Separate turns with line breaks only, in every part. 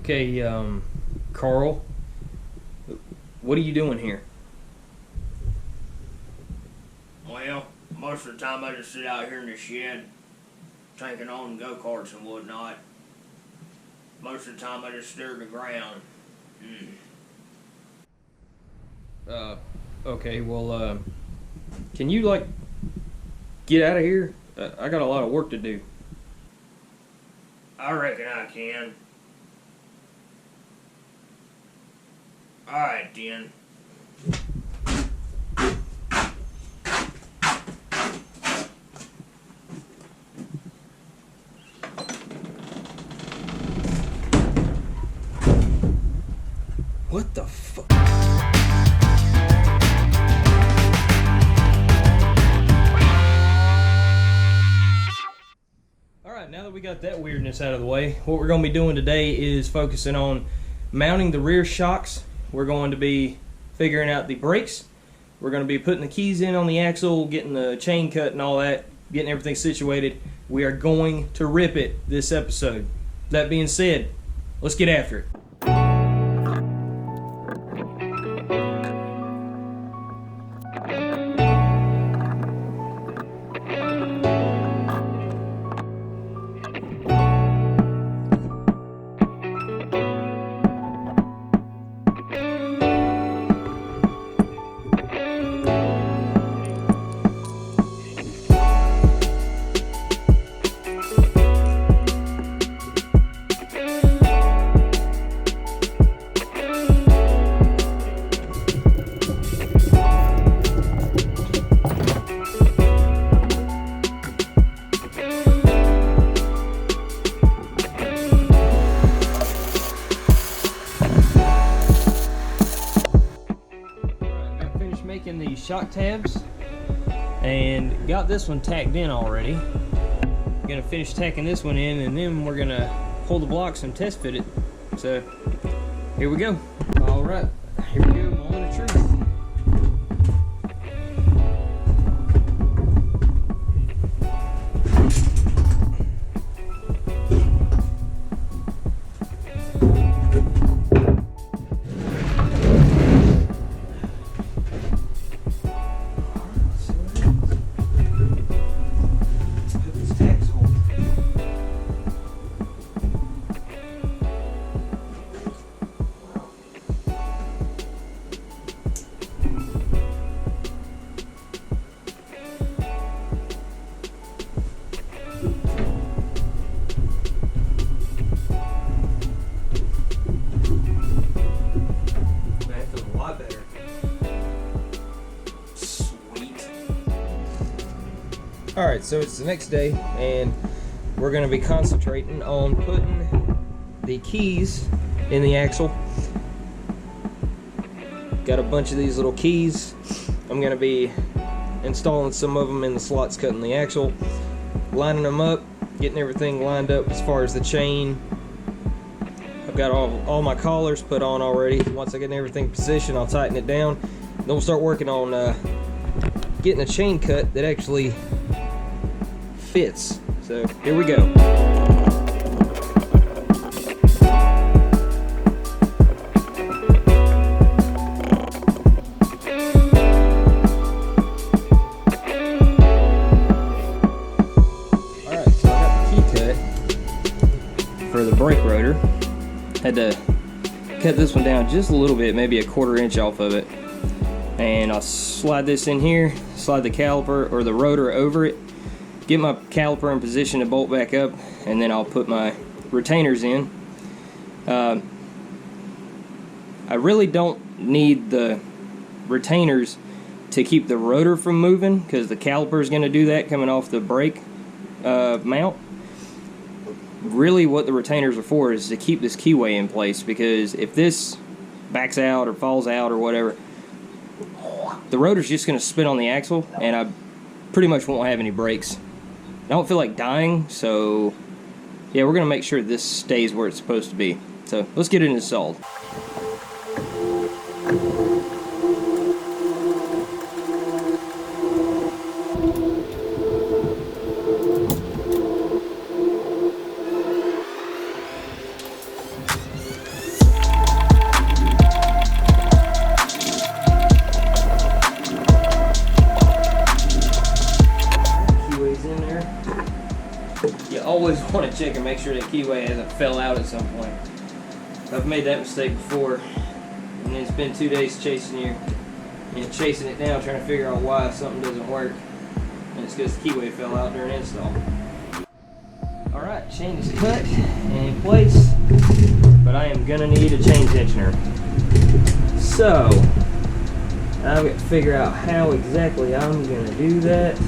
Okay, Carl, what are you doing here?
Well, most of the time I just sit out here in the shed, tanking on go-karts and whatnot. Most of the time I just stare at the ground.
Okay, well, can you, like, get out of here? I got a lot of work to do.
I reckon I can. Alright then.
What the fuck? Alright, now that we got that weirdness out of the way, what we're going to be doing today is focusing on mounting the rear shocks. We're going to be figuring out the brakes. We're going to be putting the keys in on the axle, getting the chain cut and all that, getting everything situated. We are going to rip it this episode. That being said, let's get after it. Making the shock tabs and got this one tacked in already. Gonna finish tacking this one in, and then we're gonna pull the blocks and test fit it. So here we go. All right, here we go. Moment of truth. Alright, so it's the next day, and we're going to be concentrating on putting the keys in the axle. Got a bunch of these little keys. I'm going to be installing some of them in the slots cut in the axle, lining them up, getting everything lined up as far as the chain. I've got all my collars put on already. Once I get everything positioned, I'll tighten it down. Then we'll start working on getting a chain cut that actually fits. So here we go. Alright, so I got the key cut for the brake rotor. Had to cut this one down just a little bit, maybe a 1/4 inch off of it. And I'll slide this in here, slide the caliper or the rotor over it, get my caliper in position to bolt back up, and then I'll put my retainers in. I really don't need the retainers to keep the rotor from moving, because the caliper is going to do that coming off the brake mount. Really what the retainers are for is to keep this keyway in place, because if this backs out or falls out or whatever, the rotor's just going to spin on the axle, and I pretty much won't have any brakes. I don't feel like dying, so yeah, we're going to make sure this stays where it's supposed to be. So let's get it installed. always want to check and make sure that keyway hasn't fell out at some point. I've made that mistake before, and it's been 2 days chasing it down, trying to figure out why something doesn't work, and it's because the keyway fell out during install. Alright, chain is cut and in place, but I am gonna need a chain tensioner. So, I've got to figure out how exactly I'm gonna do that.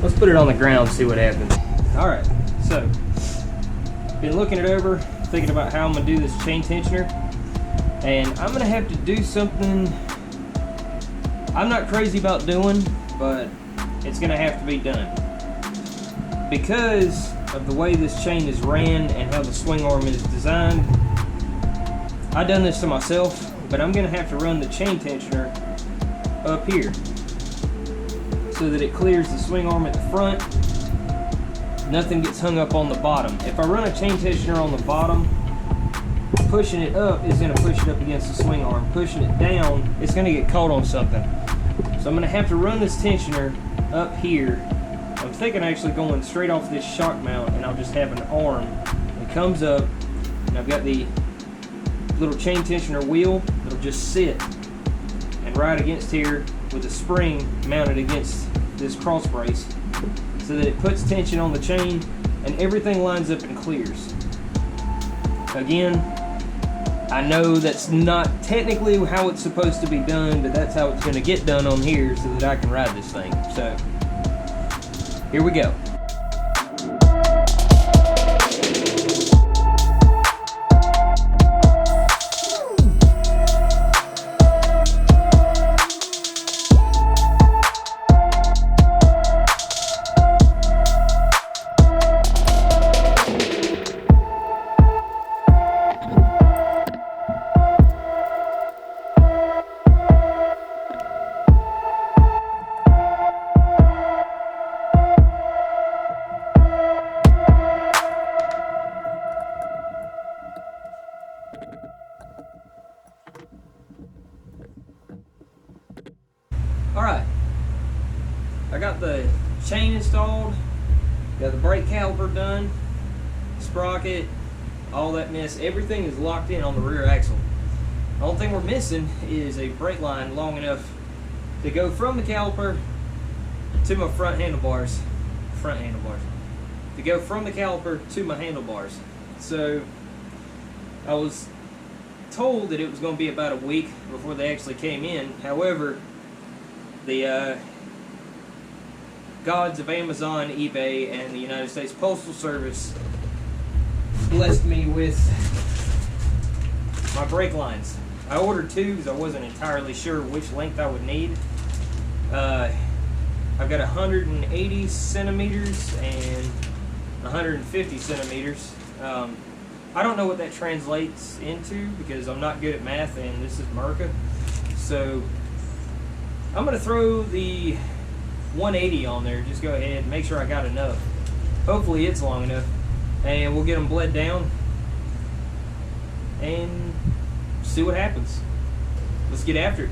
Let's put it on the ground and see what happens. Alright, so, been looking it over, thinking about how I'm gonna do this chain tensioner, and I'm gonna have to do something I'm not crazy about doing, but it's gonna have to be done. Because of the way this chain is ran and how the swing arm is designed, I've done this to myself, but I'm gonna have to run the chain tensioner up here so that it clears the swing arm at the front. Nothing gets hung up on the bottom. If I run a chain tensioner on the bottom, pushing it up is gonna push it up against the swing arm. Pushing it down, it's gonna get caught on something. So I'm gonna have to run this tensioner up here. I'm thinking actually going straight off this shock mount, and I'll just have an arm that comes up, and I've got the little chain tensioner wheel that'll just sit and ride against here with a spring mounted against this cross brace so that it puts tension on the chain and everything lines up and clears. Again, I know that's not technically how it's supposed to be done, but that's how it's going to get done on here so that I can ride this thing. So, here we go. Alright, I got the chain installed, got the brake caliper done, sprocket, all that mess. Everything is locked in on the rear axle. The only thing we're missing is a brake line long enough to go from the caliper to my front handlebars. To go from the caliper to my handlebars. So, I was told that it was going to be about a week before they actually came in. However, the gods of Amazon, eBay, and the United States Postal Service blessed me with my brake lines. I ordered two because I wasn't entirely sure which length I would need. I've got 180 centimeters and 150 centimeters. I don't know what that translates into because I'm not good at math and this is America. So I'm going to throw the 180 on there. Just go ahead and make sure I got enough. Hopefully it's long enough. And we'll get them bled down and see what happens. Let's get after it.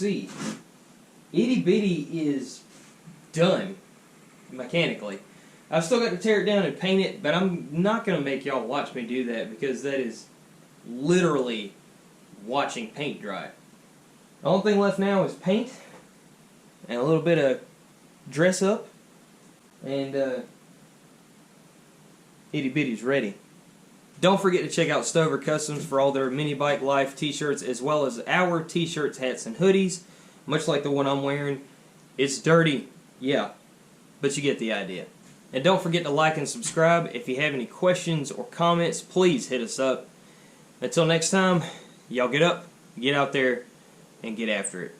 see. Itty Bitty is done mechanically. I've still got to tear it down and paint it, but I'm not going to make y'all watch me do that because that is literally watching paint dry. The only thing left now is paint and a little bit of dress up, and Itty Bitty's ready. Don't forget to check out Stover Customs for all their Mini Bike Life t-shirts, as well as our t-shirts, hats, and hoodies, much like the one I'm wearing. It's dirty, yeah, but you get the idea. And don't forget to like and subscribe. If you have any questions or comments, please hit us up. Until next time, y'all get up, get out there, and get after it.